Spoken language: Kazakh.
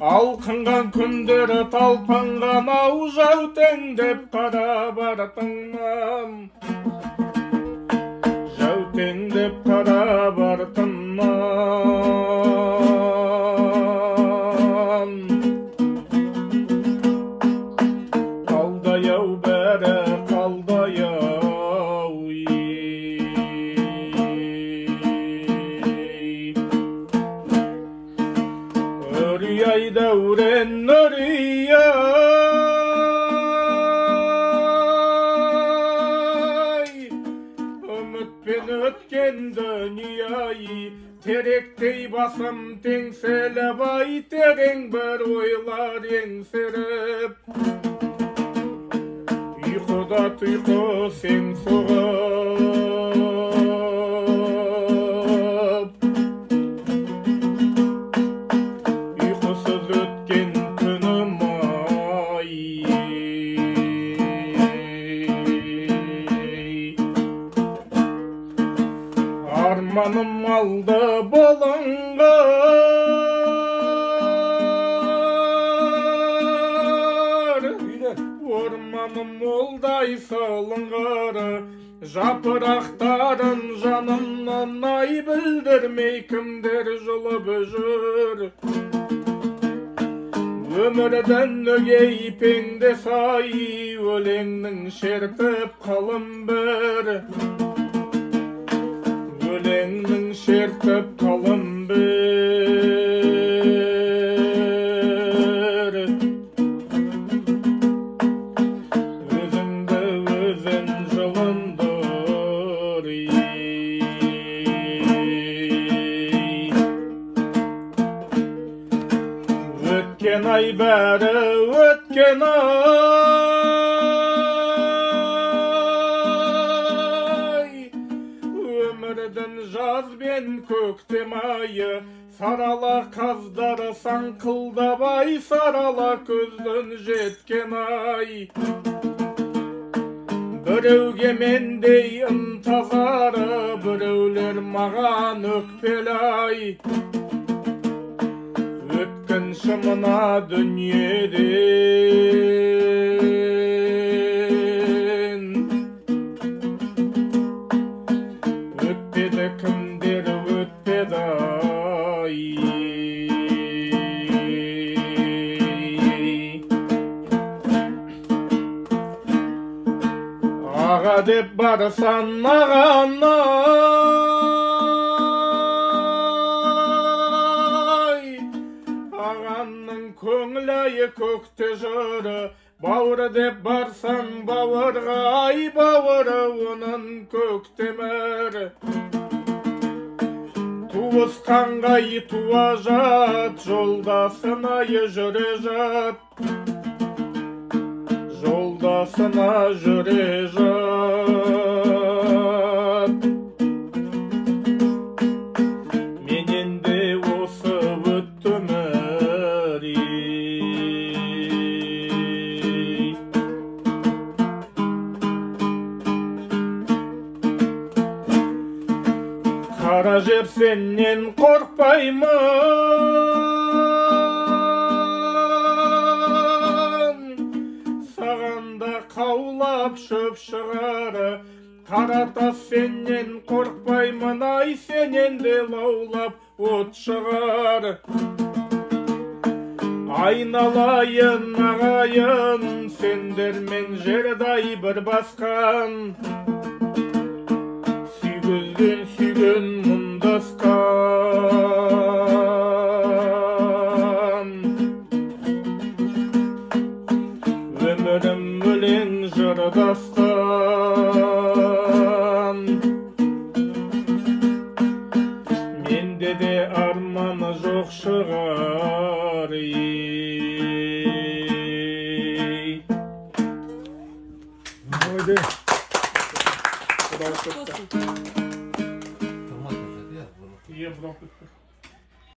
Алқынған күндері талпанған ау жәутеңдеп қара бартыннан, жәутеңдеп қара бартыннан. Қалдай-ау бәрі қалдай-ау, Үрей дәурен үрей, үмітпен өткен дүние-ай, теректей басым теңселіп ай, терең бір ойлар еңсеріп, ұйқыда тұйқы сен соғып, ұйқысыз өткен күнім ай. Арманым алды болыңғыр, орманым молдай сылыңғыр, жапырақтарын жанымнан ай білдірмей кімдер жұлып жүр. Өмірдің өгей пеңдес ай, өлеңнің шертіп қалым бір, өлеңнің шертіп қалым бір. Өзіңді өзің жылындыр, өткен ай бәрі өткен ай, өмірдің жаз бен көктем айы, сарала қаздары саңқылдабай, сарала көздің жеткен ай. Біреуге мендей ынтазары, біреулер маған өкпелі ай. Өткінші мына дүниеден, өтпеді кімдер өтпеді ай. Аға деп барсан ағанай, ағанның көңілі көкте жүрі, бауыр деп барсаң бауырға ай, бауыры оның көктемір. Туысқанға туа жат, жолдасына жүре жат, жолдасына жүре жат. Менен де осы өтті өмір, қара жер сенен қорқпаймын, сағанда қаулап шөп шығары, қара тас сенен қорқпаймын ай, сенен де лаулап от шығар. Айналайын ағайын, сендермен жердай бір басқан, сүйгізден сүйген мұндасқан. Өмірім өлең жырдасқан, менде де арманы жоқ шығар. Haydi. Є,